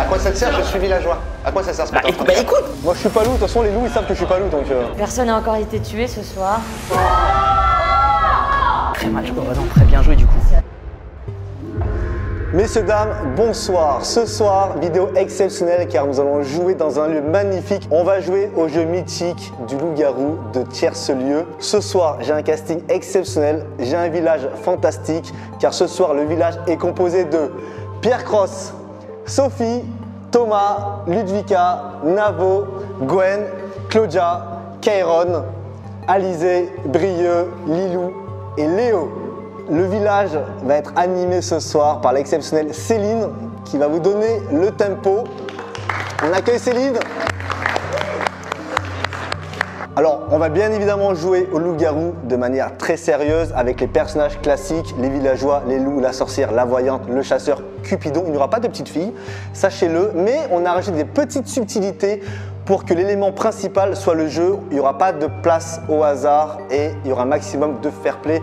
quoi ça te sert? Je suis villageois. À quoi ça sert ce que t'es en train de faire? Écoute, moi je suis pas loup, de toute façon les loups ils savent que je suis pas loup donc... Personne n'a encore été tué ce soir. Très mal joué, non, très bien joué du coup. Messieurs, dames, bonsoir. Ce soir, vidéo exceptionnelle car nous allons jouer dans un lieu magnifique. On va jouer au jeu mythique du loup-garou de Tierce-Lieu. Ce soir, j'ai un casting exceptionnel. J'ai un village fantastique car ce soir, le village est composé de Pierre Cross, Sophie, Thomas, Ludvika, Navo, Gwen, Claudia, Kairon, Alizé, Brieux, Lilou et Léo. Le village va être animé ce soir par l'exceptionnelle Céline qui va vous donner le tempo. On accueille Céline. Alors, on va bien évidemment jouer au loup-garou de manière très sérieuse avec les personnages classiques, les villageois, les loups, la sorcière, la voyante, le chasseur, Cupidon. Il n'y aura pas de petites filles, sachez-le, mais on a rajouté des petites subtilités pour que l'élément principal soit le jeu. Il n'y aura pas de place au hasard et il y aura un maximum de fair play.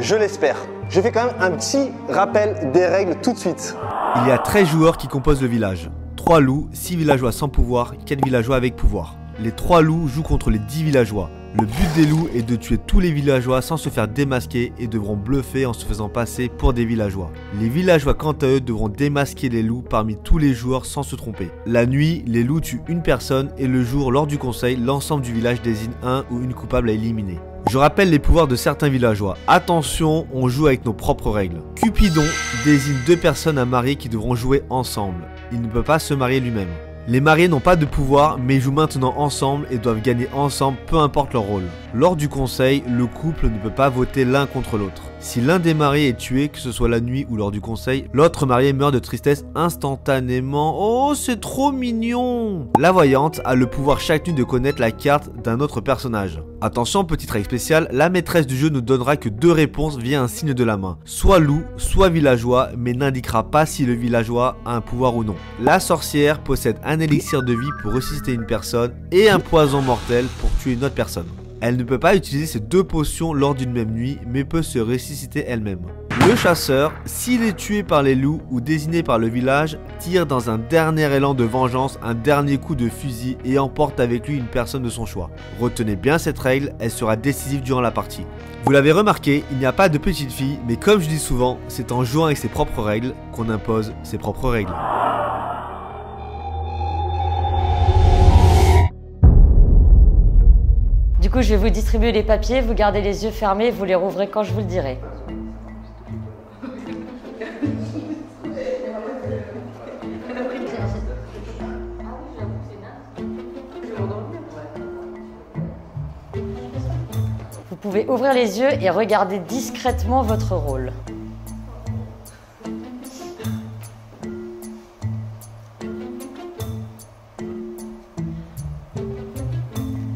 Je l'espère. Je fais quand même un petit rappel des règles tout de suite. Il y a 13 joueurs qui composent le village. 3 loups, 6 villageois sans pouvoir, 4 villageois avec pouvoir. Les 3 loups jouent contre les 10 villageois. Le but des loups est de tuer tous les villageois sans se faire démasquer et devront bluffer en se faisant passer pour des villageois. Les villageois quant à eux devront démasquer les loups parmi tous les joueurs sans se tromper. La nuit, les loups tuent une personne et le jour, lors du conseil, l'ensemble du village désigne un ou une coupable à éliminer. Je rappelle les pouvoirs de certains villageois. Attention, on joue avec nos propres règles. Cupidon désigne 2 personnes à marier qui devront jouer ensemble. Il ne peut pas se marier lui-même. Les mariés n'ont pas de pouvoir mais jouent maintenant ensemble et doivent gagner ensemble peu importe leur rôle. Lors du conseil, le couple ne peut pas voter l'un contre l'autre. Si l'un des mariés est tué, que ce soit la nuit ou lors du conseil, l'autre marié meurt de tristesse instantanément. Oh, c'est trop mignon! La voyante a le pouvoir chaque nuit de connaître la carte d'un autre personnage. Attention, petite règle spéciale, la maîtresse du jeu ne donnera que 2 réponses via un signe de la main. Soit loup, soit villageois, mais n'indiquera pas si le villageois a un pouvoir ou non. La sorcière possède un élixir de vie pour ressusciter une personne et un poison mortel pour tuer une autre personne. Elle ne peut pas utiliser ces 2 potions lors d'une même nuit, mais peut se ressusciter elle-même. Le chasseur, s'il est tué par les loups ou désigné par le village, tire dans un dernier élan de vengeance un dernier coup de fusil et emporte avec lui une personne de son choix. Retenez bien cette règle, elle sera décisive durant la partie. Vous l'avez remarqué, il n'y a pas de petite fille, mais comme je dis souvent, c'est en jouant avec ses propres règles qu'on impose ses propres règles. Du coup, je vais vous distribuer les papiers, vous gardez les yeux fermés, vous les rouvrez quand je vous le dirai. Vous pouvez ouvrir les yeux et regarder discrètement votre rôle.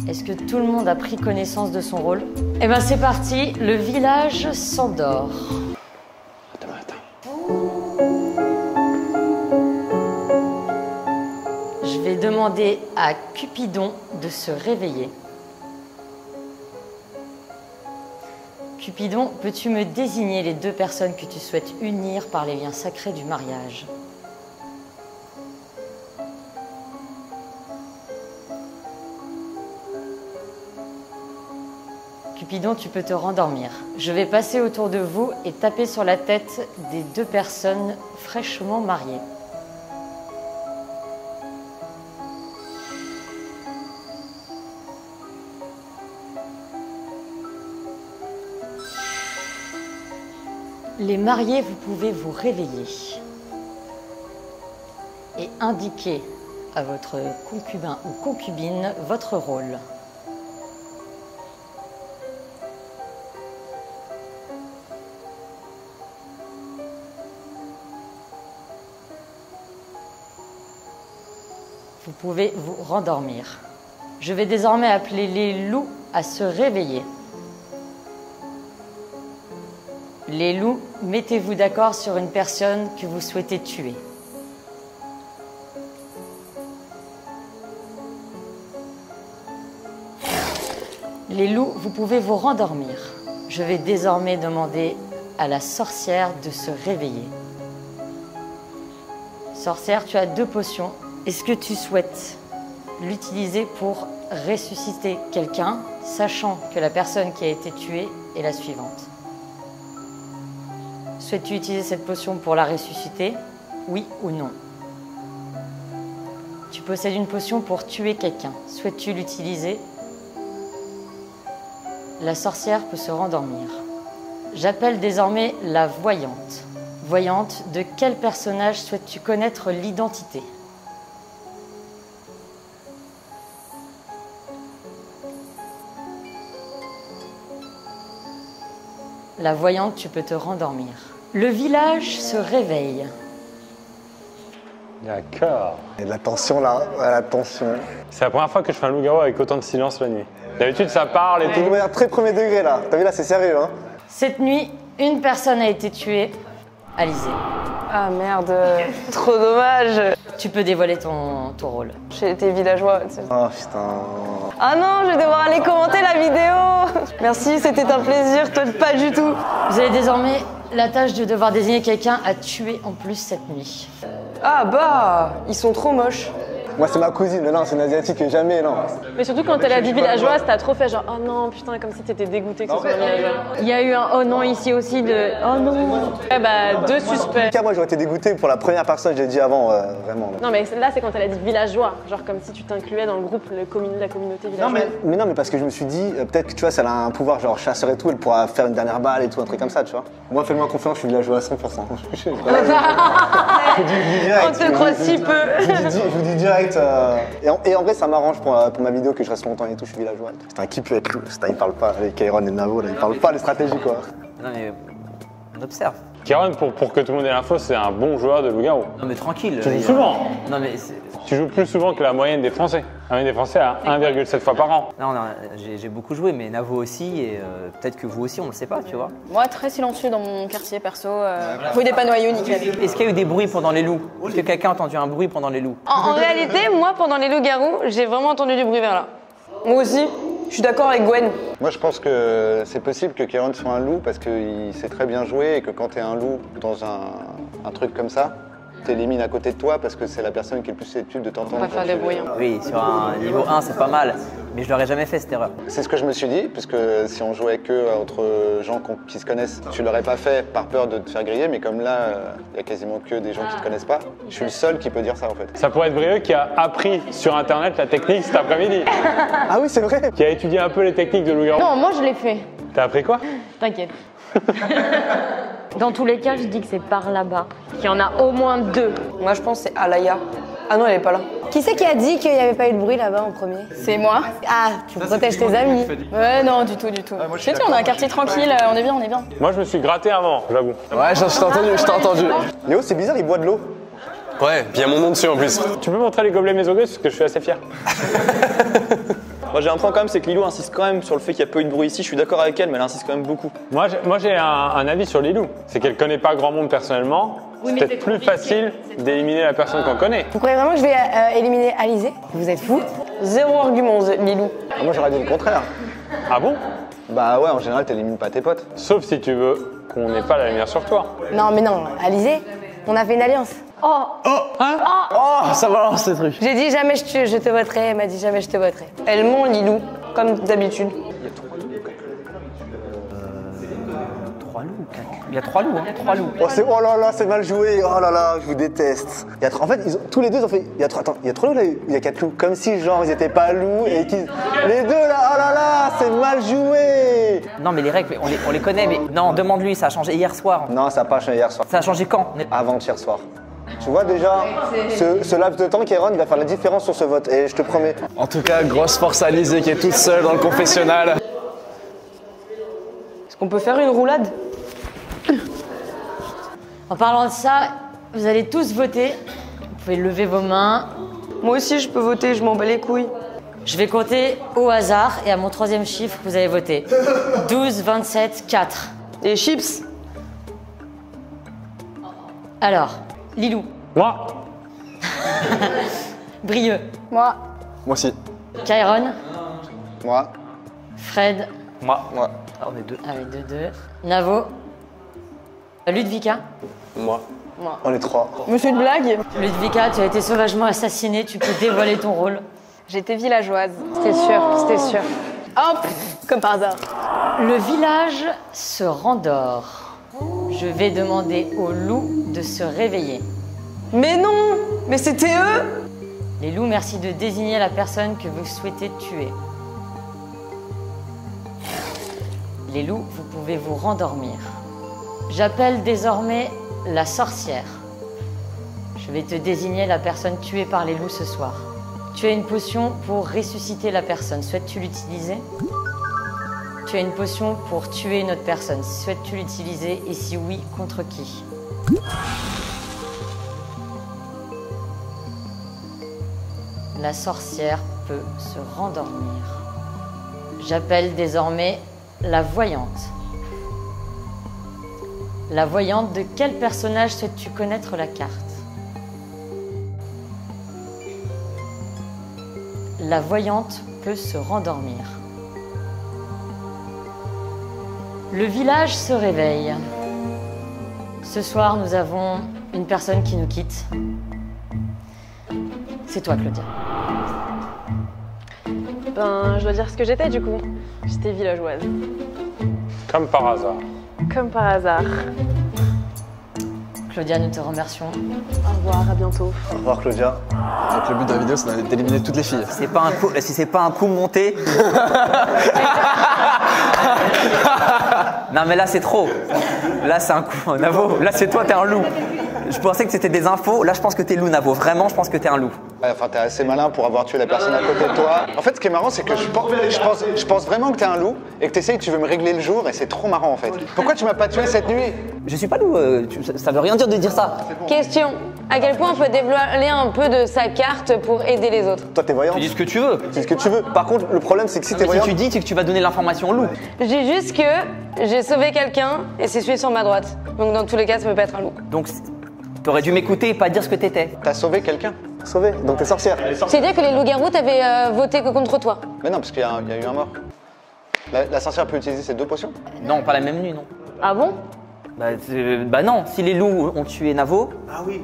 Est-ce que tout le monde a pris connaissance de son rôle? Eh ben c'est parti, le village s'endort. Je vais demander à Cupidon de se réveiller. Cupidon, peux-tu me désigner les 2 personnes que tu souhaites unir par les liens sacrés du mariage? Cupidon, tu peux te rendormir. Je vais passer autour de vous et taper sur la tête des 2 personnes fraîchement mariées. Les mariés, vous pouvez vous réveiller et indiquer à votre concubin ou concubine votre rôle. Vous pouvez vous rendormir. Je vais désormais appeler les loups à se réveiller. Les loups, mettez-vous d'accord sur une personne que vous souhaitez tuer. Les loups, vous pouvez vous rendormir. Je vais désormais demander à la sorcière de se réveiller. Sorcière, tu as 2 potions. Est-ce que tu souhaites l'utiliser pour ressusciter quelqu'un, sachant que la personne qui a été tuée est la suivante? Souhaites-tu utiliser cette potion pour la ressusciter? Oui ou non? Tu possèdes une potion pour tuer quelqu'un. Souhaites-tu l'utiliser? La sorcière peut se rendormir. J'appelle désormais la voyante. Voyante, de quel personnage souhaites-tu connaître l'identité? La voyante, tu peux te rendormir. Le village se réveille. D'accord. Il y a de la tension là, la tension. C'est la première fois que je fais un loup-garou avec autant de silence la nuit. D'habitude, ça parle et tout. De manière très premier degré là. T'as vu là, c'est sérieux hein. Cette nuit, une personne a été tuée. Alizé. Ah merde, trop dommage. Tu peux dévoiler ton rôle. J'ai été villageois. Oh putain. Ah non, je vais devoir aller commenter la vidéo. Merci, c'était un plaisir, toi pas du tout. Vous avez désormais la tâche de devoir désigner quelqu'un à tuer en plus cette nuit. Ah bah, ils sont trop moches. Moi c'est ma cousine, mais non, c'est une asiatique, jamais, non. Mais surtout quand elle a dit villageoise, t'as trop fait genre oh non putain, comme si t'étais dégoûté que ce soit un villageois. Il y a eu un oh non ici aussi de oh non. Ouais bah 2 suspects. Moi j'aurais été dégoûté pour la première personne, je l'ai dit avant, vraiment. Non mais là c'est quand elle a dit villageois, genre comme si tu t'incluais dans le groupe, la communauté villageoise. Non mais parce que je me suis dit, peut-être que tu vois, si elle a un pouvoir genre chasseur et tout, elle pourra faire une dernière balle et tout, un truc comme ça, tu vois. Moi fais-moi confiance, je suis villageois à 100%. On te croit si peu. Je vous dis direct. Et en vrai, ça m'arrange pour ma vidéo que je reste longtemps et tout, je suis villageois. Putain, qui peut être loup? Putain, ils parlent pas, les Kairon et Navo, là, ils parlent pas les stratégies, quoi. Non mais on observe. Kairon, pour que tout le monde ait l'info, c'est un bon joueur de loup-garou. Non mais tranquille. Tu joues souvent. Non mais tu joues plus souvent que la moyenne des Français. La moyenne des Français à 1,7 fois par an. non, j'ai beaucoup joué, mais Navo aussi, et peut-être que vous aussi, on le sait pas, tu vois. Moi très silencieux dans mon quartier perso, rue des Panoyaux, nickel. Est-ce qu'il y a eu des bruits pendant les loups? Est-ce que quelqu'un a entendu un bruit pendant les loups? En réalité, moi pendant les loups-garous, j'ai vraiment entendu du bruit vers là. Moi aussi, je suis d'accord avec Gwen. Moi, je pense que c'est possible que Kairon soit un loup parce qu'il sait très bien jouer et que quand t'es un loup dans un truc comme ça, t'élimines à côté de toi parce que c'est la personne qui est le plus susceptible de t'entendre. On va faire des bruits. Oui, sur un niveau 1, c'est pas mal, mais je l'aurais jamais fait cette erreur. C'est ce que je me suis dit, puisque si on jouait que entre gens qui se connaissent, tu l'aurais pas fait par peur de te faire griller, mais comme là, il y a quasiment que des gens qui te connaissent pas, je suis le seul qui peut dire ça en fait. Ça pourrait être Brieux qui a appris sur internet la technique cet après-midi. Ah oui, c'est vrai. Qui a étudié un peu les techniques de loup-garou. Non, moi je l'ai fait. T'as appris quoi? T'inquiète. Dans tous les cas, je dis que c'est par là-bas. Qu'il y en a au moins 2. Moi je pense que c'est Alaya. Ah non, elle est pas là. Qui c'est qui a dit qu'il n'y avait pas eu de bruit là-bas en premier? C'est moi. Ah, tu protèges tes amis. Ouais, non, du tout, du tout. Je te dis, on a un quartier tranquille, on est bien, on est bien. Moi, je me suis gratté avant, j'avoue. Ouais, je t'ai entendu. Léo, c'est bizarre, il boit de l'eau. Ouais, puis il y a mon nom dessus en plus. Tu peux montrer les gobelets mésogus parce que je suis assez fier. Moi j'ai un point quand même, c'est que Lilou insiste quand même sur le fait qu'il n'y a pas eu de bruit ici. Je suis d'accord avec elle, mais elle insiste quand même beaucoup. Moi j'ai un avis sur Lilou. C'est qu'elle connaît pas grand monde personnellement. Oui, c'est peut-être plus facile d'éliminer la personne qu'on connaît. Vous croyez vraiment que je vais éliminer Alizé? Vous êtes fous? Zéro argument, Lilou. Ah, moi j'aurais dit le contraire. Ah bon? Bah ouais, en général, t'élimines pas tes potes. Sauf si tu veux qu'on n'ait pas la lumière sur toi. Non, mais non, Alizé, on a fait une alliance. Oh, ça balance ces trucs. J'ai dit jamais je te voterai, elle m'a dit jamais je te voterai. Elle ment, Lilou, comme d'habitude. 3 loups, 4. Il y a 3 loups, hein. 3 loups. Oh là là, c'est mal joué. Oh là là, je vous déteste. En fait, tous les deux ont fait. Il y a 3 loups là, il y a 4 loups. Comme si genre ils étaient pas loups et qu'ils. Les deux là, oh là là, c'est mal joué. Non, mais les règles, on les connaît, mais non, demande-lui, ça a changé hier soir. Non, ça n'a pas changé hier soir. Ça a changé quand? Avant-hier soir. Tu vois déjà, ce laps de temps, Kairon, il va faire la différence sur ce vote, et je te promets. En tout cas, grosse force à Alizé qui est toute seule dans le confessionnal. Est-ce qu'on peut faire une roulade? En parlant de ça, vous allez tous voter. Vous pouvez lever vos mains. Moi aussi je peux voter, je m'en bats les couilles. Je vais compter au hasard et à mon 3e chiffre, vous allez voter. 12, 27, 4. Et chips? Alors, Lilou. Moi. Brieux. Moi. Moi aussi. Kairon. Moi. Fred. Moi. Ah, on est 2. Avec 2-2. Navo. Ludvika. Moi. Moi. On est 3. Mais c'est une blague. Ludvika, tu as été sauvagement assassinée, tu peux dévoiler ton rôle. J'étais villageoise. C'était sûr, c'était sûr. Hop, comme par hasard. Le village se rendort. Je vais demander aux loups de se réveiller. Mais non, mais c'était eux. Les loups, merci de désigner la personne que vous souhaitez tuer. Les loups, vous pouvez vous rendormir. J'appelle désormais la sorcière. Je vais te désigner la personne tuée par les loups ce soir. Tu as une potion pour ressusciter la personne. Souhaites-tu l'utiliser? Tu as une potion pour tuer une autre personne. Souhaites-tu l'utiliser? Et si oui, contre qui? La sorcière peut se rendormir. J'appelle désormais la voyante. La voyante, de quel personnage souhaites-tu connaître la carte? La voyante peut se rendormir. Le village se réveille. Ce soir, nous avons une personne qui nous quitte. C'est toi, Claudia. Ben, je dois dire ce que j'étais du coup. J'étais villageoise. Comme par hasard. Comme par hasard. Claudia, nous te remercions. Au revoir, à bientôt. Au revoir, Claudia. Donc le but de la vidéo, c'est d'éliminer toutes les filles. Si c'est pas un coup monté. Non mais là c'est trop. Là c'est un coup. Navo, là c'est toi, t'es un loup. Je pensais que c'était des infos, là je pense que t'es loup, Navo. Vraiment, je pense que t'es un loup. Ouais, enfin, t'es assez malin pour avoir tué la personne à côté de toi. En fait, ce qui est marrant, c'est que je pense vraiment que t'es un loup et que t'essayes, tu veux me régler le jour et c'est trop marrant en fait. Pourquoi tu m'as pas tué cette nuit? Je suis pas loup, ça veut rien dire de dire ça. Question. À quel point on peut dévoiler un peu de sa carte pour aider les autres? Toi, t'es voyante. Tu dis ce que tu veux. Tu dis ce que tu veux. Par contre, le problème, c'est que si t'es Si voyante. tu dis, c'est que tu vas donner l'information au loup. Je dis juste que j'ai sauvé quelqu'un et c'est celui sur ma droite. Donc dans tous les cas, ça peut pas être un loup. Donc t'aurais dû m'écouter et pas dire ce que t'étais. T'as sauvé quelqu'un? Sauvé. Donc t'es sorcière. C'est-à-dire que les loups-garous t'avaient voté que contre toi. Mais non, parce qu'il y a eu un mort. La sorcière peut utiliser ses 2 potions? Non, pas la même nuit, non. Ah bon? Bah non, si les loups ont tué Navo,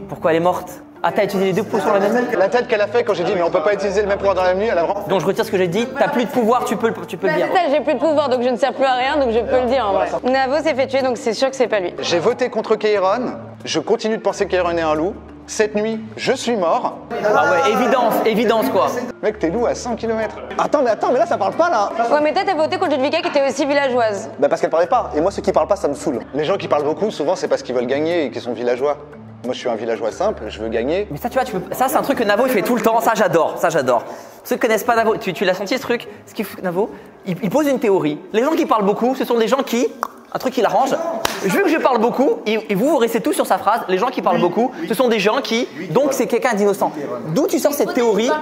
pourquoi elle est morte? Ah, t'as utilisé les 2 potions la même nuit? La tête qu'elle a fait quand j'ai dit mais on peut pas utiliser le même pouvoir dans la nuit, elle a vraiment... Donc je retire ce que j'ai dit, t'as plus de pouvoir, tu peux le dire. C'est ça, j'ai plus de pouvoir donc je ne sers plus à rien donc je peux le dire en vrai. Navo s'est fait tuer donc c'est sûr que c'est pas lui. J'ai voté contre Kairon, je continue de penser que Kairon est un loup. Cette nuit, je suis mort. Ah ouais, évidence quoi. Mec, t'es loup à 100 km. Attends, mais là, ça parle pas là. Ouais, mais toi t'as voté contre Ludvika qui était aussi villageoise. Bah, parce qu'elle parlait pas. Et moi, ceux qui parlent pas, ça me saoule. Les gens qui parlent beaucoup, souvent, c'est parce qu'ils veulent gagner et qu'ils sont villageois. Moi, je suis un villageois simple, je veux gagner. Mais ça, tu vois, ça c'est un truc que Navo il fait tout le temps, ça j'adore. Ceux qui connaissent pas Navo, tu l'as senti ce truc? Ce qu'il fait Navo, il pose une théorie. Les gens qui parlent beaucoup, ce sont des gens qui... Un truc qui l'arrange. Vu que je parle beaucoup, et vous restez tous sur sa phrase, les gens qui parlent beaucoup, ce sont des gens qui... Donc c'est quelqu'un d'innocent. D'où tu sors cette théorie?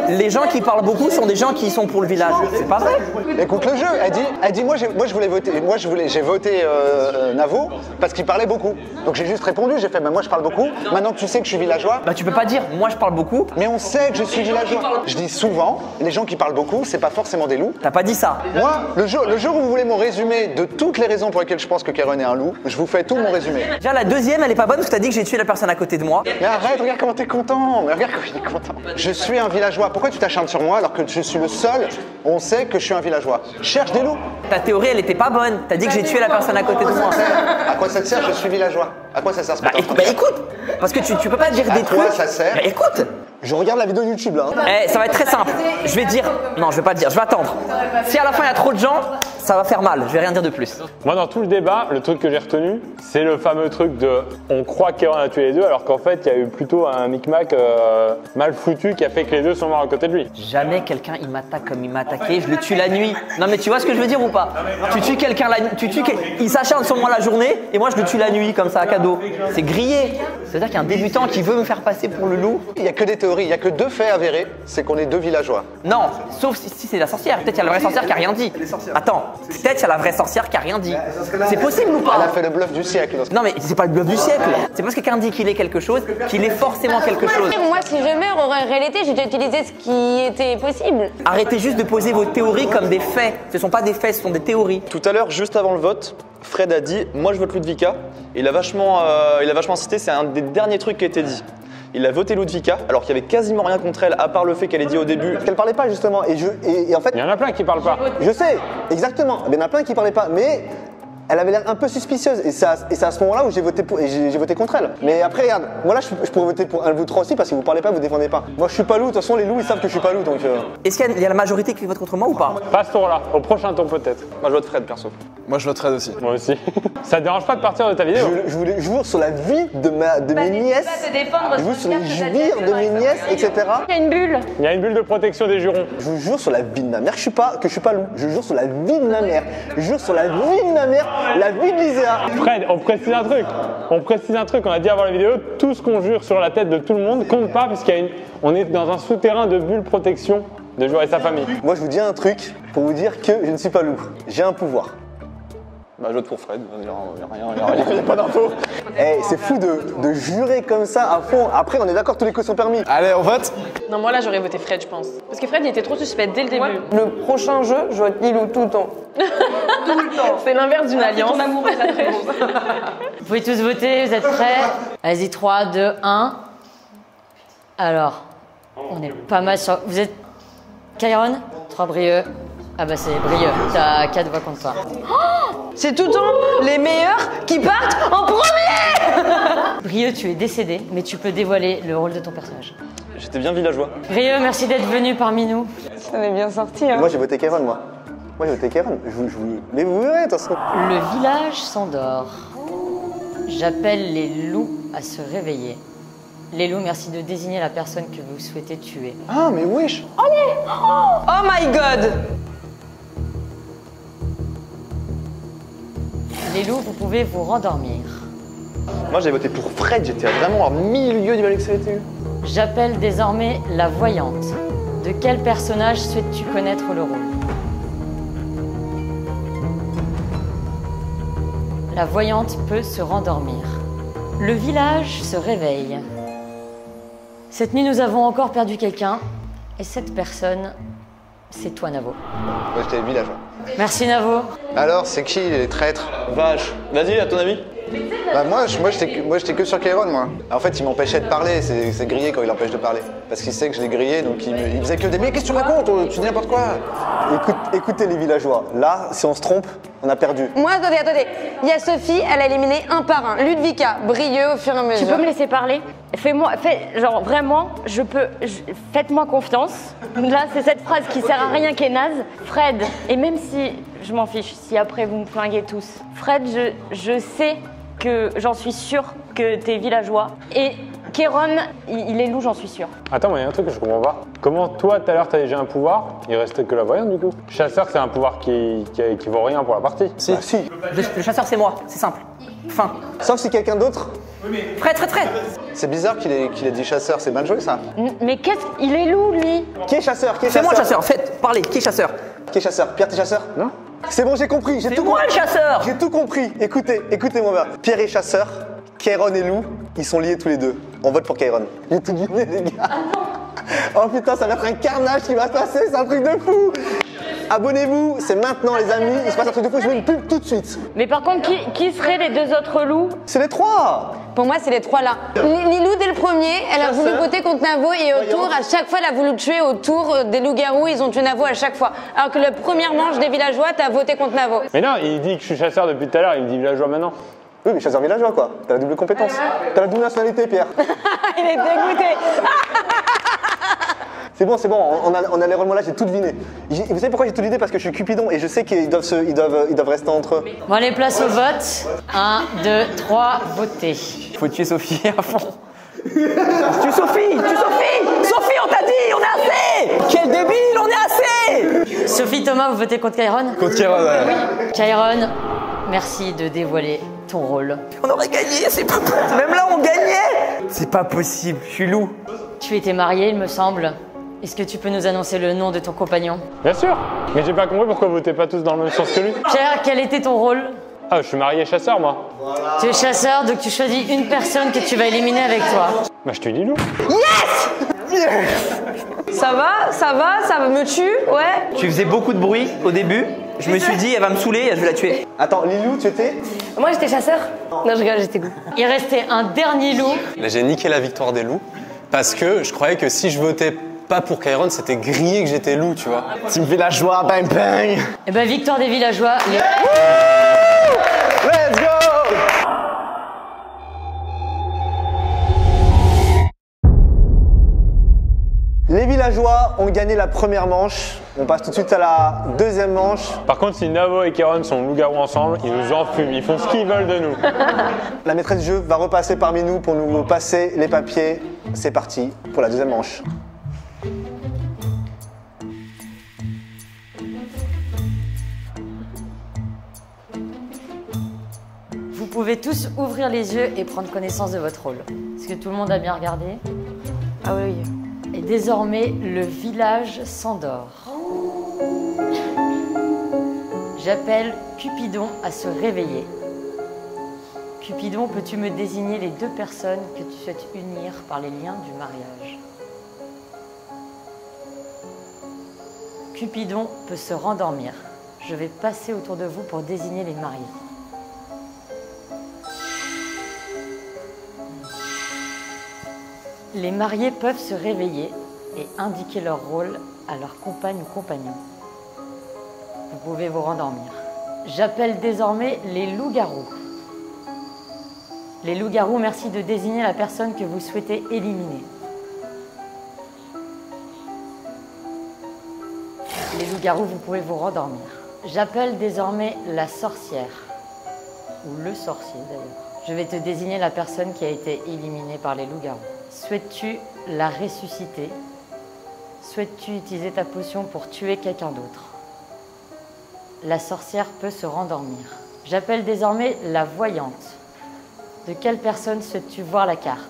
Les gens qui parlent beaucoup sont des gens qui sont pour le village. C'est pas vrai? Écoute le jeu, elle dit moi je voulais voter, j'ai voté Navo parce qu'il parlait beaucoup. Donc j'ai juste répondu, j'ai fait moi je parle beaucoup, maintenant que tu sais que je suis villageois. Bah tu peux pas dire moi je parle beaucoup. Mais on sait que je suis villageois. Je dis souvent, les gens qui parlent beaucoup, c'est pas forcément des loups. T'as pas dit ça. Moi, le jour où vous voulez mon résumé de toutes les raisons pour lesquelles je pense que Kairon est un loup, je vous fais tout mon résumé. Déjà la deuxième elle est pas bonne parce que t'as dit que j'ai tué la personne à côté de moi. Mais arrête, regarde comment t'es content, mais regarde comment il est content. Je suis un villageois, pourquoi tu t'acharnes sur moi alors que je suis le seul? On sait que je suis un villageois. Cherche des loups. Ta théorie elle était pas bonne, t'as dit que j'ai tué la personne à côté de moi. À quoi ça te sert? Je suis villageois. À quoi ça sert ce que t'es en train de faire? Écoute, parce que tu peux pas dire des trucs. À quoi ça sert? Bah, écoute. Je regarde la vidéo YouTube là. Ça va être très simple. Je vais dire. Non, je vais pas le dire. Je vais attendre. Si à la fin il y a trop de gens, ça va faire mal. Je vais rien dire de plus. Moi, dans tout le débat, le truc que j'ai retenu, c'est le fameux truc de on croit que Kairon a tué les deux, alors qu'en fait, il y a eu plutôt un micmac mal foutu qui a fait que les deux sont morts à côté de lui. Jamais quelqu'un il m'attaque comme il m'a attaqué. Je le tue la nuit. Non, mais tu vois ce que je veux dire ou pas? Tu tues quelqu'un la nuit. Il s'acharne sur moi la journée et moi je le tue la nuit comme ça à cadeau. C'est grillé. C'est-à-dire qu'il y a un débutant qui veut me faire passer pour le loup. Il n'y a que des théories, il n'y a que 2 faits avérés, c'est qu'on est 2 villageois. Non, sauf si c'est la sorcière. Peut-être qu'il y a la vraie sorcière qui a rien dit. Attends, Peut-être il y a la vraie sorcière qui a rien dit. C'est possible ou pas? Elle a fait le bluff du siècle. Non mais c'est pas le bluff du siècle. C'est parce que quelqu'un dit qu'il est quelque chose, qu'il est forcément quelque chose. Moi, si je meurs, en réalité, j'ai déjà utilisé ce qui était possible. Arrêtez juste de poser vos théories comme des faits. Ce ne sont pas des faits, ce sont des théories. Tout à l'heure, juste avant le vote, Fred a dit « Moi, je vote Ludvika ». Il a vachement insisté, c'est un des derniers trucs qui a été dit. Il a voté Ludvika, alors qu'il y avait quasiment rien contre elle, à part le fait qu'elle ait dit au début Qu'elle parlait pas justement. Et en fait, Il y en a plein qui parlent pas. je sais, exactement. Il y en a plein qui parlaient pas, mais elle avait l'air un peu suspicieuse. Et c'est à ce moment-là où j'ai voté j'ai voté contre elle. Mais après, regarde, moi là, je pourrais voter pour un de vous trois aussi parce que vous parlez pas, vous défendez pas. Moi, je suis pas loup. De toute façon, les loups, ils savent que je suis pas loup, donc. Est-ce qu'il y a la majorité qui vote contre moi ou pas? Pas ce tour-là, au prochain tour peut-être. Moi, je vote Fred, perso. Moi, je vote Fred aussi. Moi aussi. Ça te dérange pas de partir de ta vidéo? Je voulais jouer sur la vie de mes nièces. Je joue sur les vires de mes nièces, etc. Il y a une bulle. Il y a une bulle de protection des jurons. Je vous jure sur la vie de ma mère que je suis pas loup. Je jure sur la vie de ma mère. Je jure sur la vie de ma mère, la vie de Liséa. Fred, on précise un truc. On a dit avant la vidéo, tout ce qu'on jure sur la tête de tout le monde compte pas puisqu'on est dans un souterrain de bulles protection de joueur et sa famille. Moi, je vous dis un truc pour vous dire que je ne suis pas loup. J'ai un pouvoir. Bah, je vote pour Fred, il n'y a pas d'infos. Eh, c'est fou de jurer comme ça à fond. Après, on est d'accord, tous les coups sont permis. Allez, on vote. Non, moi là j'aurais voté Fred, je pense. Parce que Fred il était trop suspect dès le début. Le prochain jeu, je vote Lilou tout le temps. C'est l'inverse d'une alliance. Ton amour est la Vous pouvez tous voter, vous êtes prêts? Vas-y, 3, 2, 1. Alors, on est pas mal sur... Vous êtes... Kairon? 3 Brieux. Ah bah c'est Brieux, t'as 4 voix contre toi. C'est tout le temps les meilleurs qui partent en premier. Brieux, tu es décédé, mais tu peux dévoiler le rôle de ton personnage. J'étais bien villageois. Brieux, merci d'être venu parmi nous. Ça m'est bien sorti, hein. Moi, j'ai voté Kairon, moi. Moi, j'ai voté Kairon. Mais vous verrez, de toute façon. Le village s'endort. J'appelle les loups à se réveiller. Les loups, merci de désigner la personne que vous souhaitez tuer. Ah, mais wesh. Oh my god. Les loups, vous pouvez vous rendormir. Moi, j'ai voté pour Fred, j'étais vraiment au milieu du balai que ça a été. J'appelle désormais la voyante. De quel personnage souhaites-tu connaître le rôle? La voyante peut se rendormir. Le village se réveille. Cette nuit, nous avons encore perdu quelqu'un. Et cette personne, c'est toi, Navo. Moi, j'étais villageois. Merci, Navo. Alors, c'est qui les traîtres? Vache. Vas-y, à ton avis? Bah moi j'étais que sur Kairon, moi. En fait, il m'empêchait de parler, c'est grillé quand il empêche de parler. Parce qu'il sait que je l'ai grillé, donc il faisait que des... Mais qu'est-ce que tu racontes? Tu dis n'importe quoi. Écoutez les villageois, là, si on se trompe, on a perdu. Moi, attendez. Il y a Sophie, elle a éliminé un par un. Ludvika, Brieux au fur et à mesure. Tu peux me laisser parler? Genre vraiment, faites-moi confiance. Là, c'est cette phrase qui sert à rien qui est naze. Fred, et même si je m'en fiche, si après vous me flinguez tous. Fred, je sais que j'en suis sûre que t'es villageois. Et Kairon, il est loup, j'en suis sûre. Attends, mais il y a un truc que je comprends pas. Comment toi, tout à l'heure, t'as déjà un pouvoir, il restait que la voyante du coup? Chasseur, c'est un pouvoir qui vaut rien pour la partie. Si. Bah, si. Le chasseur, c'est moi, c'est simple. Fin. Sauf si quelqu'un d'autre. Fred. C'est bizarre qu'il ait dit chasseur, c'est mal joué ça. Mais il est loup, lui. Qui est chasseur? C'est moi le chasseur, faites parler, qui est chasseur? Qui est chasseur? Pierre, t'es chasseur? Non. C'est bon, j'ai compris, j'ai tout compris. C'est moi le chasseur. J'ai tout compris. Écoutez-moi bien. Pierre est chasseur, Kairon est loup, ils sont liés tous les deux. On vote pour Kairon. J'ai tout deviné, les gars. Oh putain, ça va être un carnage qui va se passer, c'est un truc de fou. Abonnez-vous, c'est maintenant les amis, il se passe un truc de fou, je mets une pub tout de suite. Mais par contre, qui seraient les deux autres loups? C'est les trois. Pour moi, c'est les trois là. Lilou, dès le premier, elle a voulu voter contre Navo et au tour, à chaque fois, elle a voulu tuer au tour des loups-garous. Ils ont tué Navo à chaque fois. Alors que la première manche des villageois, t'as voté contre Navo. Mais non, il dit que je suis chasseur depuis tout à l'heure, il me dit villageois maintenant. Oui, mais chasseur villageois quoi. T'as la double compétence. T'as la double nationalité, Pierre. Il est dégoûté. C'est bon, on a les rôles, moi là j'ai tout deviné. Vous savez pourquoi j'ai tout deviné? Parce que je suis Cupidon et je sais qu'ils doivent rester entre eux. Bon, allez, place au vote. 1, 2, 3, votez. Faut tuer Sophie à fond. Tue Sophie. Sophie, on t'a dit, on est assez. Quel débile, on est assez. Sophie, Thomas, vous votez contre Kairon? Contre Kairon, ouais. Kairon, merci de dévoiler ton rôle. On aurait gagné, c'est pas possible. Même là, on gagnait. C'est pas possible, je suis loup. Tu étais marié, il me semble. Est-ce que tu peux nous annoncer le nom de ton compagnon? Bien sûr. Mais j'ai pas compris pourquoi vous votez pas tous dans le même sens que lui. Pierre, quel était ton rôle? Ah, je suis marié chasseur, moi. Tu es chasseur, donc tu choisis une personne que tu vas éliminer avec toi. Bah, je te dis Lilou. Ça me tue, ouais. Tu faisais beaucoup de bruit au début. Je me suis dit, elle va me saouler, je vais la tuer. Attends, Lilou, tu étais? Moi j'étais chasseur. Non, je rigole, j'étais goût. Il restait un dernier loup. Là, j'ai niqué la victoire des loups parce que je croyais que si je votais pas pour Kairon, c'était grillé que j'étais loup, tu vois. Team villageois, bang bang. Eh ben, victoire des villageois. Let's go! Les villageois ont gagné la première manche. On passe tout de suite à la deuxième manche. Par contre, si Navo et Kairon sont loups-garous ensemble, ils nous enfument. Ils font ce qu'ils veulent de nous. La maîtresse du jeu va repasser parmi nous pour nous passer les papiers. C'est parti pour la deuxième manche. Vous pouvez tous ouvrir les yeux et prendre connaissance de votre rôle. Est-ce que tout le monde a bien regardé? Ah oui. Et désormais, le village s'endort. J'appelle Cupidon à se réveiller. Cupidon, peux-tu me désigner les deux personnes que tu souhaites unir par les liens du mariage? Cupidon peut se rendormir. Je vais passer autour de vous pour désigner les mariés. Les mariés peuvent se réveiller et indiquer leur rôle à leur compagne ou compagnon. Vous pouvez vous rendormir. J'appelle désormais les loups-garous. Les loups-garous, merci de désigner la personne que vous souhaitez éliminer. Les loups-garous, vous pouvez vous rendormir. J'appelle désormais la sorcière, ou le sorcier d'ailleurs. Je vais te désigner la personne qui a été éliminée par les loups-garous. Souhaites-tu la ressusciter? Souhaites-tu utiliser ta potion pour tuer quelqu'un d'autre? La sorcière peut se rendormir. J'appelle désormais la voyante. De quelle personne souhaites-tu voir la carte?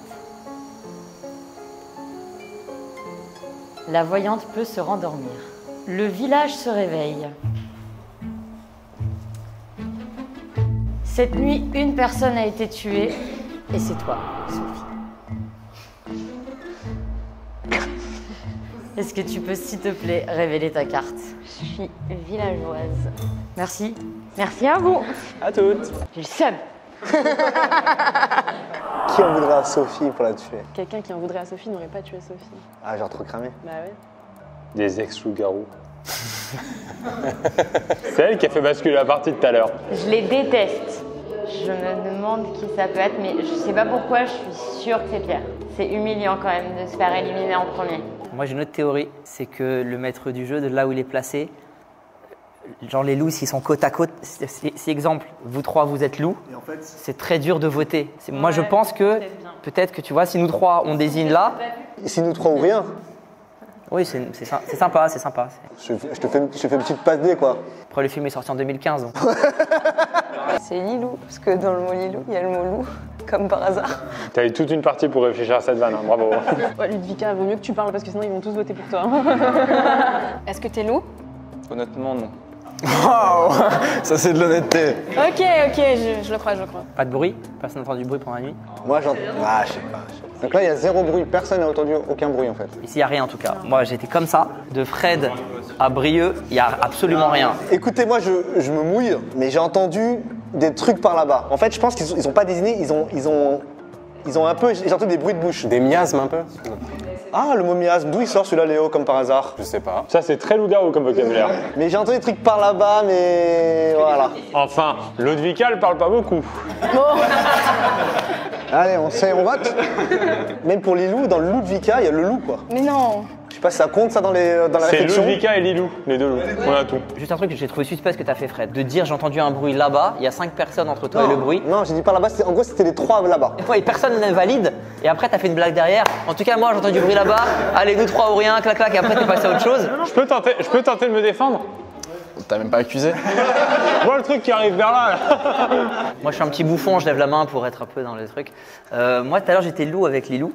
La voyante peut se rendormir. Le village se réveille. Cette nuit, une personne a été tuée et c'est toi, Sophie. Est-ce que tu peux, s'il te plaît, révéler ta carte? Je suis villageoise. Merci. Merci à vous. À toutes. J'ai le seum. Qui en voudrait à Sophie pour la tuer? Quelqu'un qui en voudrait à Sophie n'aurait pas tué Sophie. Ah, genre trop cramé. Bah ouais. Des ex-loups-garous. C'est elle qui a fait basculer la partie de tout à l'heure. Je les déteste. Je me demande qui ça peut être, mais je sais pas pourquoi, je suis sûre que c'est Pierre. C'est humiliant quand même de se faire éliminer en premier. Moi j'ai une autre théorie, c'est que le maître du jeu, de là où il est placé, genre les loups s'ils sont côte à côte, si exemple, vous trois vous êtes loups, en fait, c'est très dur de voter. Moi je pense que peut-être que tu vois, si nous trois on désigne là. Si nous trois ou rien. Oui, c'est sympa, c'est sympa. Je te fais une petite passe D quoi. Après le film est sorti en 2015 donc. C'est Lilou, parce que dans le mot Lilou, il y a le mot loup, comme par hasard. T'as eu toute une partie pour réfléchir à cette vanne, hein. Bravo. Ouais, Ludvika, vaut mieux que tu parles parce que sinon ils vont tous voter pour toi. Est-ce que t'es loup? Honnêtement, non. Wow, ça c'est de l'honnêteté. Ok, je le crois. Pas de bruit? Personne n'a entendu du bruit pendant la nuit? Moi j'entends. Ah, je sais pas. Donc là, il y a zéro bruit. Personne n'a entendu aucun bruit en fait. Ici, il n'y a rien en tout cas. Moi, j'étais comme ça. De Fred à Brieux, il n'y a absolument rien. Écoutez, moi je me mouille, mais j'ai entendu des trucs par là-bas. En fait, je pense qu'ils n'ont pas désigné, ils ont un peu. J'ai entendu des bruits de bouche. Des miasmes un peu? Ah, le mot miasme, d'où il sort celui-là, Léo, comme par hasard? Je sais pas. Ça, c'est très loup-garou comme vocabulaire. Mais j'ai entendu des trucs par là-bas, mais voilà. Enfin, Ludvika, elle parle pas beaucoup. Allez, on vote. Même pour les loups, dans le Ludvika, il y a le loup quoi. Mais non. Je sais pas si ça compte ça dans la C'est réflexion. Ludvika et Lilou, les deux loups. On a tout. Juste un truc que j'ai trouvé suspect ce que tu as fait, Fred. De dire j'ai entendu un bruit là-bas, il y a 5 personnes entre toi et le bruit. Non, j'ai dit par là-bas, en gros c'était les 3 là-bas. Et personne n'est valide, et après t'as fait une blague derrière. En tout cas, moi j'ai entendu du bruit là-bas, allez, nous 3 ou rien, clac clac, et après t'es passé à autre chose. Je peux tenter de me défendre? T'as même pas accusé? Vois le truc qui arrive vers là. Moi je suis un petit bouffon, je lève la main pour être un peu dans le truc. Moi tout à l'heure j'étais loup avec Lilou.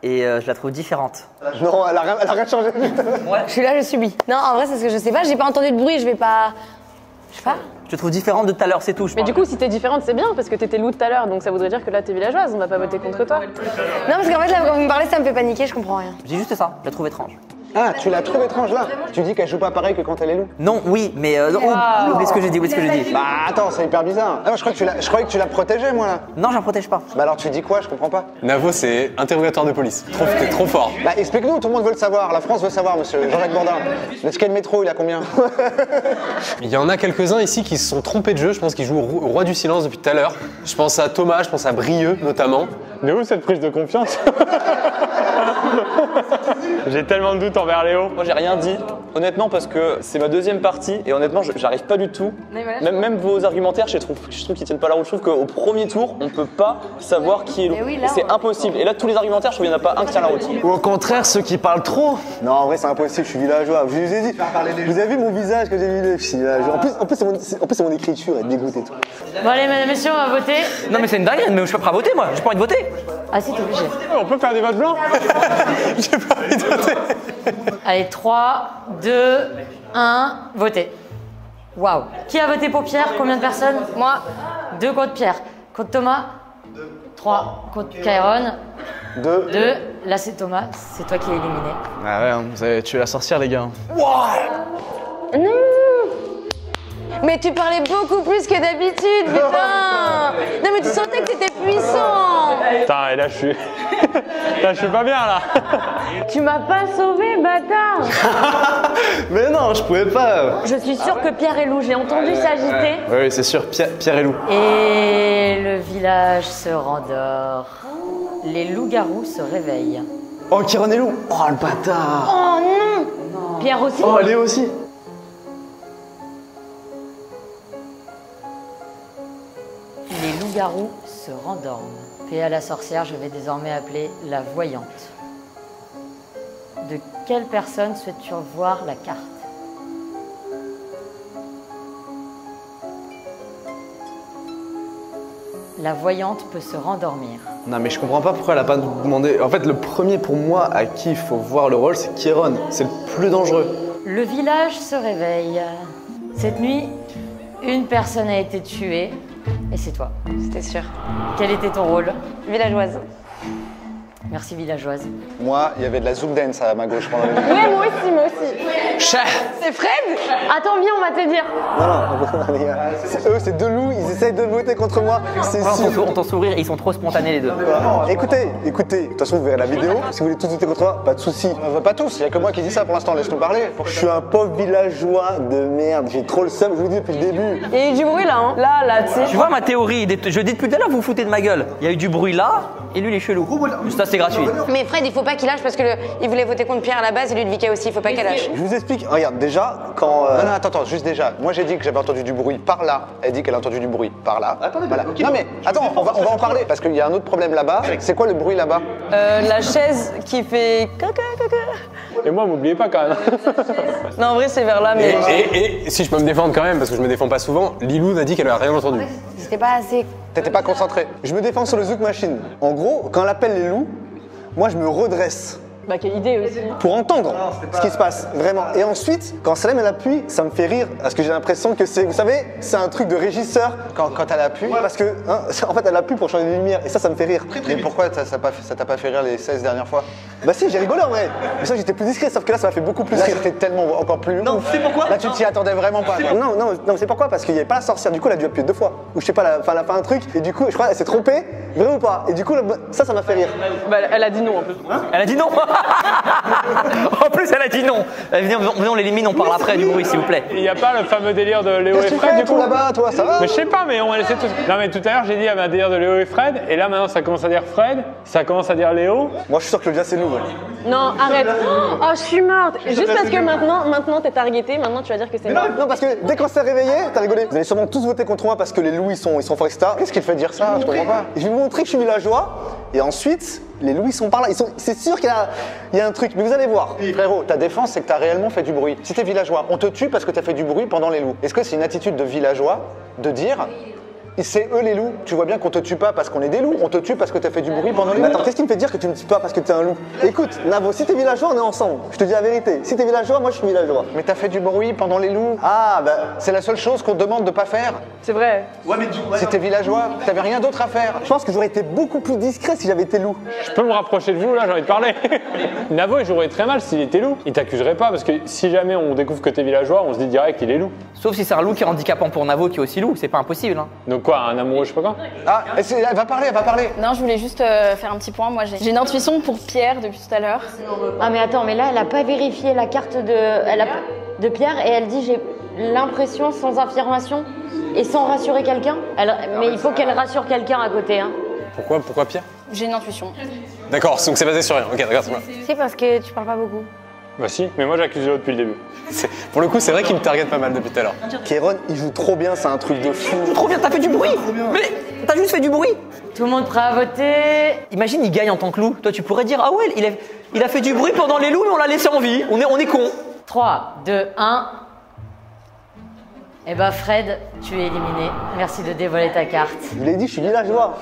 et je la trouve différente. Non, elle a rien changé. Je suis là, je subis. Non, en vrai, c'est ce que je sais pas, j'ai pas entendu de bruit, je vais pas. Je sais pas. Je te trouve différente de tout à l'heure, c'est tout. Mais du coup, si t'es différente, c'est bien parce que t'étais loup tout à l'heure, donc ça voudrait dire que là t'es villageoise, on va pas voter contre toi. Non, parce qu'en fait, là, quand vous me parlez, ça me fait paniquer, je comprends rien. Je dis juste ça, je la trouve étrange. Ah, tu la trouves étrange là? Tu dis qu'elle joue pas pareil que quand elle est loup? Non, oui, mais oublie ce que j'ai dit, oublie ce que j'ai dit. Bah attends, c'est hyper bizarre. Ah, je croyais que tu la protégeais moi là. Non, j'en protège pas. Bah alors tu dis quoi? Je comprends pas. Navo, c'est interrogatoire de police. T'es trop fort. Bah explique-nous, tout le monde veut le savoir. La France veut savoir, monsieur Jean-Jacques Bourdin. Le ticket de métro, il a combien? Il y en a quelques-uns ici qui se sont trompés de jeu. Je pense qu'ils jouent au roi du silence depuis tout à l'heure. Je pense à Thomas, je pense à Brieux notamment. De où cette prise de confiance? J'ai tellement de doutes envers Léo. Moi j'ai rien dit, honnêtement, parce que c'est ma deuxième partie et honnêtement j'arrive pas du tout. Même vos argumentaires, je trouve qu'ils tiennent pas la route. Je trouve qu'au premier tour, on peut pas savoir qui est loup. C'est impossible. Et là, tous les argumentaires, je trouve qu'il n'y en a pas un qui tient la route. Ou au contraire, ceux qui parlent trop. Non, en vrai, c'est impossible, je suis villageois. Je vous ai dit, vous avez vu mon visage quand j'ai vu les filles. En plus, c'est mon écriture, elle dégoûte et tout. Bon, allez, mesdames et messieurs, on va voter. Non, mais c'est une dinguerie, mais je suis pas prêt à voter, moi. J'ai pas envie de voter. Ah, si, t'es obligé. On peut faire des votes blancs? J'ai pas envie de voter. Allez, 3, 2, 1, votez. Waouh. Qui a voté pour Pierre? Combien de personnes? Moi. 2 contre Pierre. Contre Thomas? 3 contre Kairon. 2. Là, c'est Thomas. C'est toi qui es éliminé. Ah ouais, vous avez tué la sorcière, les gars. Non. Mais tu parlais beaucoup plus que d'habitude, putain. Non, mais tu sentais que t'étais puissant. Putain, et là, je suis. Là, je suis pas bien là. Tu m'as pas sauvé, bâtard. Mais non, je pouvais pas. Je suis sûre que Pierre est loup, j'ai entendu s'agiter. Oui, c'est sûr, Pierre est loup. Et le village se rendort. Les loups-garous se réveillent. Oh, Kairon est loup. Oh, le bâtard. Oh non. Pierre aussi. Oh, Léo aussi. Les loups-garous se rendorment. Paix à la sorcière, je vais désormais appeler la voyante. De quelle personne souhaites-tu voir la carte? La voyante peut se rendormir. Non, mais je comprends pas pourquoi elle a pas demandé. En fait, le premier pour moi à qui il faut voir le rôle, c'est Kairon. C'est le plus dangereux. Le village se réveille. Cette nuit, une personne a été tuée. Et c'est toi. C'était sûr. Quel était ton rôle? Villageoise. Merci, villageoise. Moi, il y avait de la zouk dance à ma gauche pendant les Ouais, moi aussi. C'est Fred? Attends, viens, on va te dire. Non, les gars. Eux, c'est 2 loups, ils essayent de voter contre moi. C'est sûr. On t'en sourire, ils sont trop spontanés les deux. Écoutez, de toute façon, vous verrez la vidéo. Si vous voulez tous voter contre moi, pas de soucis. Pas tous, il y a que moi qui dis ça pour l'instant, laisse-nous parler. Je suis un pauvre villageois de merde, j'ai trop le seum, je vous le dis depuis le début. Il y a eu du bruit là, hein. Là, tu sais. Tu vois ma théorie, je dis depuis tout à l'heure, vous vous foutez de ma gueule. Il y a eu du bruit là, et lui il est chelou. Ça c'est gratuit. Mais Fred, il faut pas qu'il lâche parce que il voulait voter contre Pierre à la base et Ludvika aussi, il faut pas qu'elle lâche. Je vous explique, regarde, déjà, quand... Non, attends, juste déjà. Moi j'ai dit que j'avais entendu du bruit par là. Elle dit qu'elle a entendu du bruit par là. Voilà. Non mais, attends, on va en parler parce qu'il y a un autre problème là-bas. C'est quoi le bruit là-bas? La chaise qui fait caca. Et moi, m'oubliez pas quand même. Non, en vrai, c'est vers là, mais. Et si je peux me défendre quand même, parce que je me défends pas souvent, Lilou a dit qu'elle a rien entendu. C'était pas assez. T'étais pas concentré. Je me défends sur le Zouk Machine. En gros, quand elle appelle les loups, moi je me redresse. Bah, quelle idée aussi. Pour entendre ce qui se passe, vraiment. Et ensuite, quand Salem elle appuie, ça me fait rire, parce que j'ai l'impression que c'est, vous savez, c'est un truc de régisseur. Quand elle appuie? Ouais, parce que, en fait, elle appuie pour changer les lumières, et ça me fait rire. Mais pourquoi ça t'a pas fait rire les 16 dernières fois? Bah si, j'ai rigolé en vrai. Mais ça, j'étais plus discret, sauf que là, ça m'a fait beaucoup plus Là, rire. c'était tellement encore plus. Non, c'est pourquoi? Là, tu t'y attendais vraiment pas. Non, c'est pourquoi? Parce qu'il n'y avait pas la sorcière, du coup, elle a dû appuyer 2 fois. Ou je sais pas, elle a fait un truc, et du coup, je crois qu'elle s'est trompée, vrai ou pas? Et du coup, ça m'a fait rire. Bah, elle a dit non en plus. Elle a dit non. En plus, elle a dit non. Venez, on l'élimine, on parle après du bruit, s'il vous plaît. Il n'y a pas le fameux délire de Léo et Qu'est-ce que tu Fred fais, du toi, coup? là-bas, toi, ça va? Mais je sais pas, mais on va laisser tout. Non, mais tout à l'heure, j'ai dit il y avait un délire de Léo et Fred, et là maintenant ça commence à dire Fred, ça commence à dire Léo. Moi, je suis sûr que le dia, c'est nous. Ouais. Non, arrête. Oh, je suis morte. Juste parce que maintenant t'es targeté, maintenant tu vas dire que c'est moi. Non, parce que dès qu'on s'est réveillé, t'as rigolé. Vous allez sûrement tous voter contre moi parce que les loups, ils sont forts, etc. Qu'est-ce qui te fait dire ça? Je comprends pas. Je vais vous montrer que je suis villageois, et ensuite, les loups, ils sont par là. C'est sûr qu'il y a un truc, mais vous allez voir. Frérot, ta défense, c'est que t'as réellement fait du bruit. Si t'es villageois, on te tue parce que t'as fait du bruit pendant les loups. Est-ce que c'est une attitude de villageois de dire C'est eux les loups. Tu vois bien qu'on te tue pas parce qu'on est des loups, on te tue parce que t'as fait du bruit pendant les loups. Attends, qu'est-ce qui me fait dire que tu me tues pas parce que t'es un loup? Écoute, Navo, si t'es villageois, on est ensemble. Je te dis la vérité. Si t'es villageois, moi je suis villageois. Mais t'as fait du bruit pendant les loups. Ah, bah. C'est la seule chose qu'on te demande de pas faire. C'est vrai. Ouais, mais du coup. Si t'es villageois, t'avais rien d'autre à faire. Je pense que j'aurais été beaucoup plus discret si j'avais été loup. Je peux me rapprocher de vous là, j'ai envie de parler. Navo, il jouerait très mal s'il était loup. Il t'accuserait pas parce que si jamais on découvre que t'es villageois, on se dit direct qu'il est loup. Sauf si c'est un loup qui est handicapant pour Navo qui est aussi loup, c'est pas impossible. Hein. Donc quoi, un amoureux, je sais pas quoi. Ah, elle va parler, elle va parler. Non, je voulais juste faire un petit point. Moi, j'ai une intuition pour Pierre depuis tout à l'heure. Ah mais attends, mais là elle a pas vérifié la carte de Pierre et elle dit j'ai l'impression sans affirmation et sans rassurer quelqu'un. Mais il faut qu'elle rassure quelqu'un à côté. Hein. Pourquoi Pierre? J'ai une intuition. D'accord, donc c'est basé sur rien. Ok, d'accord, c'est bon. C'est parce que tu parles pas beaucoup. Bah si, mais moi j'accuse l'autre depuis le début. Pour le coup, c'est vrai qu'il me target pas mal depuis tout à l'heure. Kéron, il joue trop bien, c'est un truc de fou. Trop bien, t'as fait du bruit. Mais t'as juste fait du bruit. Tout le monde prêt à voter? Imagine, il gagne en tant que loup. Toi, tu pourrais dire, ah ouais, il a fait du bruit pendant les loups, mais on l'a laissé en vie. On est con. 3, 2, 1. Eh ben Fred, tu es éliminé. Merci de dévoiler ta carte. Je vous l'ai dit, je suis villageois.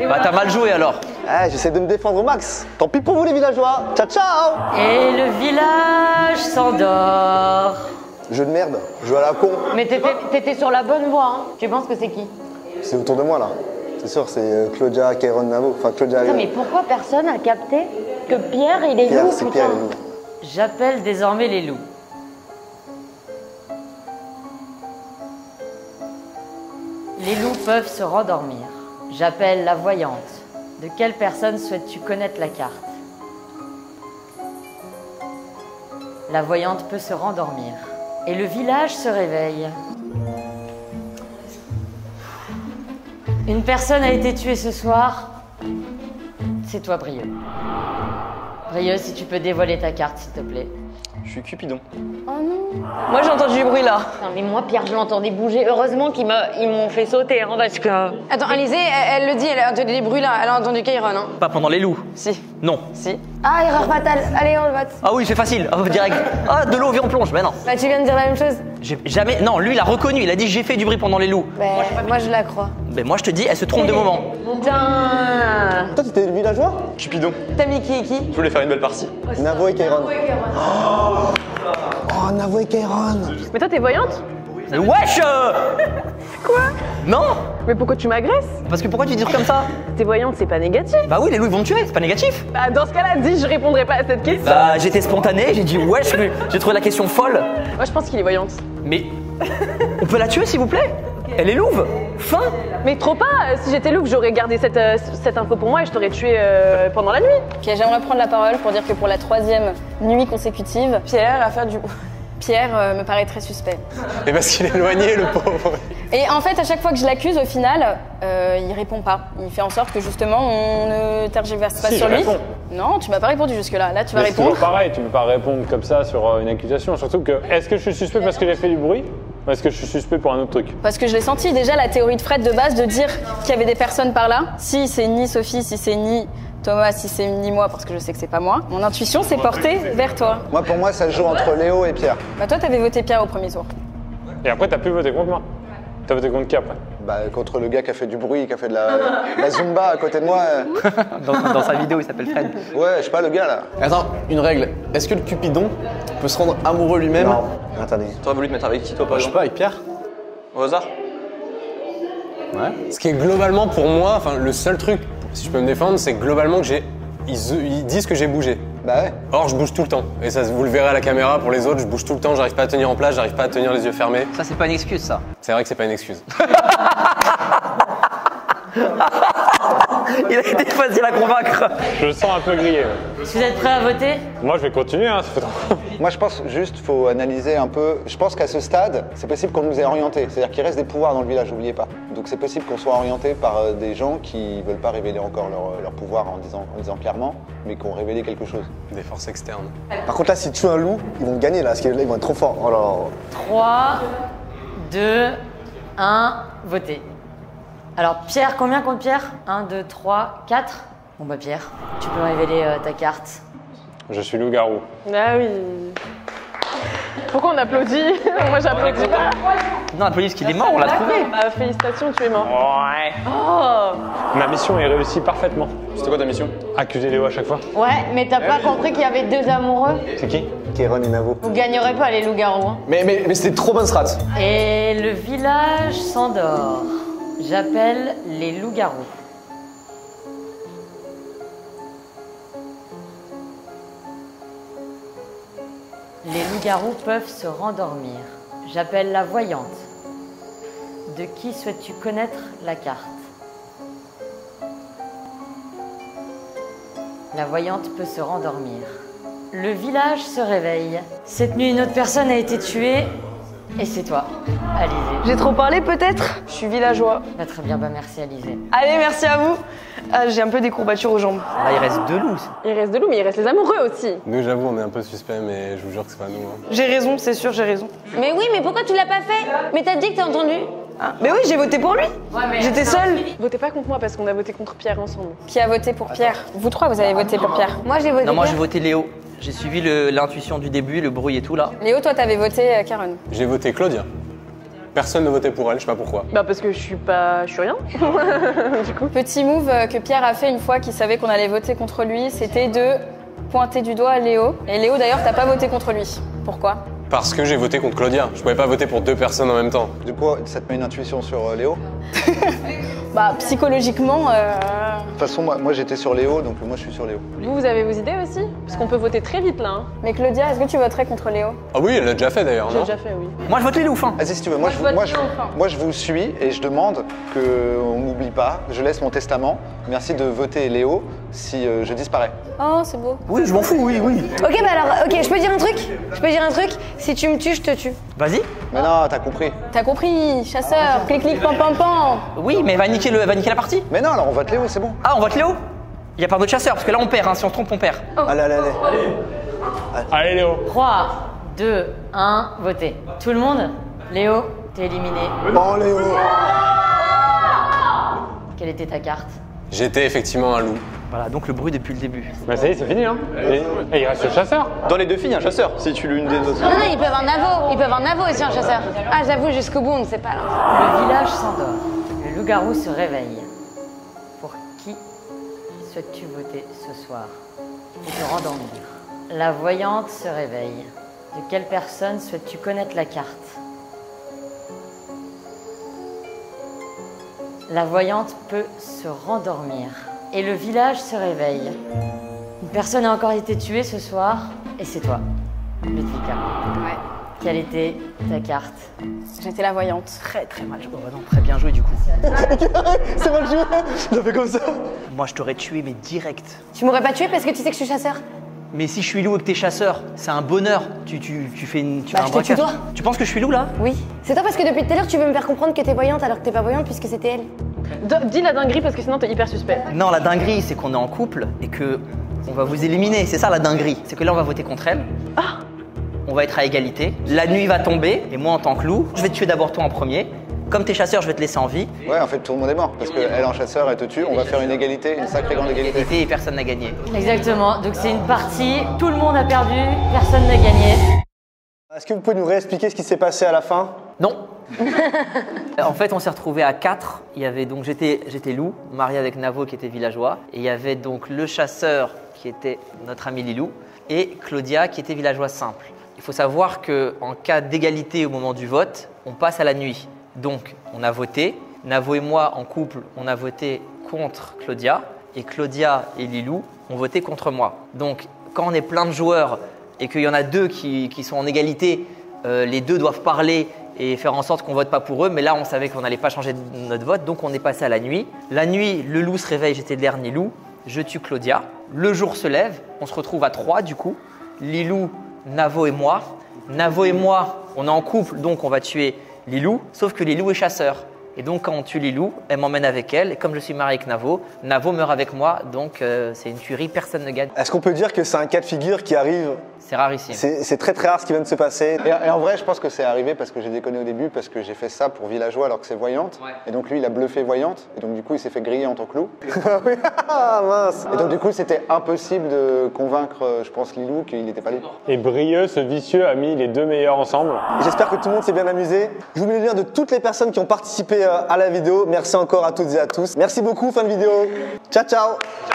Bah t'as mal joué alors. Eh, j'essaie de me défendre au max. Tant pis pour vous les villageois. Ciao, ciao. Et le village s'endort. Jeu de merde, jeu à la con. Mais t'étais sur la bonne voie, hein. Tu penses que c'est qui? C'est autour de moi là. C'est sûr, c'est Claudia, Kéron, Navo. Enfin, Claudia. Putain, mais pourquoi personne a capté que Pierre il est Pierre, loup, c'est putain. Pierre, il est loup. J'appelle désormais les loups. Les loups peuvent se rendormir. J'appelle la voyante. De quelle personne souhaites-tu connaître la carte? La voyante peut se rendormir. Et le village se réveille. Une personne a été tuée ce soir. C'est toi, Brieux. Brieux, si tu peux dévoiler ta carte, s'il te plaît. Je suis Cupidon. Oh non. Moi j'ai entendu du bruit là. Non, mais moi, Pierre, je l'entendais bouger. Heureusement qu'ils m'ont fait sauter, hein, parce que... Attends, Alizée, elle le dit, elle a entendu des bruits là, elle a entendu Kairon. Hein. Pas pendant les loups. Si. Non. Si. Ah, erreur fatale. Allez, on le vote. Ah oui, c'est facile. Oh, direct. Ah, de l'eau, viens, on plonge. Mais non. Bah, tu viens de dire la même chose. J'ai jamais. Non, lui, il a reconnu. Il a dit j'ai fait du bruit pendant les loups. Bah, moi, je la crois. Mais moi, je te dis, elle se trompe de moment. Putain. Toi, t'étais villageois? Cupidon. T'as mis qui et qui? Je voulais faire une belle partie. Navo et Kéron. Oh, Navo et Kéron. Mais toi, t'es voyante? Mais wesh Quoi? Non. Mais pourquoi tu m'agresses? Parce que pourquoi tu dis des trucs comme ça? T'es voyante, c'est pas négatif. Bah oui, les loups ils vont me tuer, c'est pas négatif. Bah dans ce cas-là, dis, je répondrai pas à cette question. Bah j'étais spontané, j'ai dit wesh, mais j'ai trouvé la question folle. Moi, je pense qu'il est voyante. Mais on peut la tuer s'il vous plaît? Elle est louve. Fin. Mais trop pas. Si j'étais loup, j'aurais gardé cette info pour moi et je t'aurais tué pendant la nuit. Ok, j'aimerais prendre la parole pour dire que pour la 3e nuit consécutive, Pierre a fait du... Pierre me paraît très suspect. Et parce qu'il est éloigné, le pauvre. Et en fait, à chaque fois que je l'accuse, au final, il répond pas. Il fait en sorte que justement, on ne tergiverse pas Si, sur je lui. réponds. Non, tu m'as pas répondu jusque-là. Là, tu vas Mais c'est répondre. toujours pareil, tu peux pas répondre comme ça sur une accusation. Surtout que, est-ce que je suis suspect parce que j'ai fait du bruit? Ou est-ce que je suis suspect pour un autre truc? Parce que je l'ai senti déjà, la théorie de Fred de base, de dire qu'il y avait des personnes par là. Si c'est ni Sophie, si c'est ni Thomas, si c'est ni moi, parce que je sais que c'est pas moi. Mon intuition s'est portée vers toi. Moi, pour moi, ça se joue entre Léo et Pierre. Bah toi, t'avais voté Pierre au premier tour. Et après, t'as pu voter contre moi. T'as voté contre qui après? Bah, contre le gars qui a fait du bruit, qui a fait de la Zumba à côté de moi. Dans sa vidéo, il s'appelle Fred. Ouais, je sais pas, le gars là. Attends, une règle. Est-ce que le Cupidon peut se rendre amoureux lui-même? Non. Attendez. T'aurais voulu te mettre avec qui, toi, par Je sais exemple? pas, avec Pierre? Au hasard? Ouais. Ce qui est globalement pour moi, enfin le seul truc, si je peux me défendre, c'est que globalement que ils disent que j'ai bougé. Bah ouais. Or, je bouge tout le temps. Et ça, vous le verrez à la caméra pour les autres, je bouge tout le temps, j'arrive pas à tenir en place, j'arrive pas à tenir les yeux fermés. Ça, c'est pas une excuse, ça. C'est vrai que c'est pas une excuse. Il a été facile à convaincre. Je le sens un peu grillé. Vous êtes prêts à voter? Moi, je vais continuer, hein, ça fait trop. Moi, je pense juste faut analyser un peu. Je pense qu'à ce stade, c'est possible qu'on nous ait orientés. C'est-à-dire qu'il reste des pouvoirs dans le village, n'oubliez pas. Donc c'est possible qu'on soit orienté par des gens qui veulent pas révéler encore leur pouvoir en disant clairement, mais qui ont révélé quelque chose. Des forces externes. Par contre, là, si tu tues un loup, ils vont gagner là, parce que là, ils vont être trop forts. Oh là là. 3, 2, 1, votez. Alors Pierre, combien contre Pierre? 1, 2, 3, 4. Bon bah Pierre, tu peux révéler ta carte. Je suis loup-garou. Ah oui. Pourquoi on applaudit? Moi j'applaudis pas. Non, la police qu'il est mort, on l'a trouvé. Ah, félicitations, tu es mort. Ouais. Oh. Ma mission est réussie parfaitement. C'était quoi ta mission? Accuser Léo à chaque fois. Ouais, mais t'as pas compris qu'il y avait 2 amoureux? C'est qui? Kéron et Navo. Vous gagnerez pas les loups-garous. Hein. Mais c'était trop bonne strat. Et le village s'endort. J'appelle les loups-garous. Les loups-garous peuvent se rendormir. J'appelle la voyante. De qui souhaites-tu connaître la carte? La voyante peut se rendormir. Le village se réveille. Cette nuit, une autre personne a été tuée. Et c'est toi, Alizé. J'ai trop parlé peut-être? Je suis villageois. Bah, très bien, bah merci Alizé. Allez, merci à vous. J'ai un peu des courbatures aux jambes. Là, il reste 2 loups. Il reste de loups, mais il reste les amoureux aussi. Nous, j'avoue, on est un peu suspect, mais je vous jure que c'est pas nous. Hein. J'ai raison, c'est sûr, j'ai raison. Mais oui, mais pourquoi tu l'as pas fait? Mais t'as dit que t'as entendu. Ah, mais oui, j'ai voté pour lui. mais J'étais seule. Votez pas contre moi parce qu'on a voté contre Pierre ensemble. Qui a voté pour Pierre? Vous 3, vous avez voté pour Pierre. Moi j'ai voté. Non, moi j'ai Pierre. voté Léo. J'ai suivi l'intuition du début, le bruit et tout là. Léo, toi, t'avais voté Karen. J'ai voté Claudia. Personne ne votait pour elle, je sais pas pourquoi. Bah parce que je suis rien. Du coup. Petit move que Pierre a fait une fois qu'il savait qu'on allait voter contre lui, c'était de pointer du doigt Léo. Et Léo, d'ailleurs, t'as pas voté contre lui. Pourquoi? Parce que j'ai voté contre Claudia. Je pouvais pas voter pour 2 personnes en même temps. Du coup, ça te met une intuition sur Léo? Bah, psychologiquement... De toute façon, moi j'étais sur Léo, donc moi je suis sur Léo. Vous avez vos idées aussi? Parce qu'on peut voter très vite là. Hein. Mais Claudia, est-ce que tu voterais contre Léo? Ah oui, elle l'a déjà fait d'ailleurs, J'ai non? déjà fait, oui. Moi je vote les loups, hein. Vas-y si tu veux, moi je vous suis et je demande qu'on m'oublie pas. Je laisse mon testament. Merci de voter Léo si je disparais. Oh, c'est beau. Oui, je m'en fous, oui. Ok, bah alors, ok, je peux dire un truc? Je peux dire un truc? Si tu me tues, je te tue. Vas-y. Mais non, t'as compris. T'as compris, chasseur, clic clic pam pam pam. Oui, mais va niquer la partie. Mais non, alors on vote Léo, c'est bon. Ah, on vote Léo? Il y a pas d'autre chasseur, parce que là on perd, hein. Si on se trompe, on perd. Allez. Allez Léo. 3, 2, 1, votez. Tout le monde? Léo, t'es éliminé. Bon Léo. Quelle était ta carte? J'étais effectivement un loup. Voilà, donc le bruit depuis le début. Bah ça y est, c'est fini, hein. Et il reste le chasseur. Dans les 2 filles, un chasseur, si tu l'une des autres. Non, il peut avoir Navo. Il peut avoir Navo aussi, un chasseur. Ah, j'avoue, jusqu'au bout, on ne sait pas là. Le village s'endort. Le loup-garou se réveille. Pour qui souhaites-tu voter ce soir et te rendormir? La voyante se réveille. De quelle personne souhaites-tu connaître la carte? La voyante peut se rendormir. Et le village se réveille. Une personne a encore été tuée ce soir, et c'est toi, Ludwika. Ouais. Quelle était ta carte? J'étais la voyante. Très mal joué. Oh, non, très bien joué du coup. C'est mal joué. Il a fait comme ça. Moi je t'aurais tué, mais direct. Tu m'aurais pas tué parce que tu sais que je suis chasseur? Mais si je suis loup et que t'es chasseur, c'est un bonheur. Tu fais un je te tue braquage. toi. Tu penses que je suis loup là? Oui. C'est toi parce que depuis tout à l'heure, tu veux me faire comprendre que t'es voyante alors que t'es pas voyante puisque c'était elle. Dis la dinguerie parce que sinon t'es hyper suspect. Non, la dinguerie, c'est qu'on est en couple et que on va vous éliminer. C'est ça la dinguerie. C'est que là, on va voter contre elle. Ah. On va être à égalité. La nuit va tomber et moi, en tant que loup, je vais te tuer d'abord toi en premier. Comme t'es chasseur, je vais te laisser en vie. Ouais, en fait tout le monde est mort parce qu'elle en chasseur, elle te tue. On va faire une égalité, une sacrée grande égalité. Et personne n'a gagné. Exactement, donc c'est une partie, tout le monde a perdu, personne n'a gagné. Est-ce que vous pouvez nous réexpliquer ce qui s'est passé à la fin? Non. En fait, on s'est retrouvés à 4. Il y avait donc j'étais loup, marié avec Navo qui était villageois, et il y avait donc le chasseur qui était notre ami Lilou et Claudia qui était villageois simple. Il faut savoir que en cas d'égalité au moment du vote, on passe à la nuit. Donc, on a voté. Navo et moi, en couple, on a voté contre Claudia, et Claudia et Lilou ont voté contre moi. Donc, quand on est plein de joueurs et qu'il y en a 2 qui sont en égalité, les 2 doivent parler et faire en sorte qu'on vote pas pour eux, mais là on savait qu'on n'allait pas changer notre vote, donc on est passé à la nuit. La nuit, le loup se réveille, j'étais le dernier loup, je tue Claudia. Le jour se lève, on se retrouve à 3 du coup, Lilou, Navo et moi. Navo et moi, on est en couple, donc on va tuer Lilou, sauf que Lilou est chasseur. Et donc quand on tue Lilou, elle m'emmène avec elle, et comme je suis marié avec Navo, Navo meurt avec moi, donc c'est une tuerie, personne ne gagne. Est-ce qu'on peut dire que c'est un cas de figure qui arrive C'est rarissime. C'est très très rare ce qui vient de se passer. Et en vrai, je pense que c'est arrivé parce que j'ai déconné au début, parce que j'ai fait ça pour Villageois alors que c'est Voyante. Ouais. Et donc lui, il a bluffé Voyante. Et donc du coup, il s'est fait griller en tant que loup. Ah mince. Et donc du coup, c'était impossible de convaincre, je pense, Lilou qu'il n'était pas loup. Et Brieux, ce vicieux, a mis les deux meilleurs ensemble. J'espère que tout le monde s'est bien amusé. Je vous mets le lien de toutes les personnes qui ont participé à la vidéo. Merci encore à toutes et à tous. Merci beaucoup, fin de vidéo. Ciao, ciao.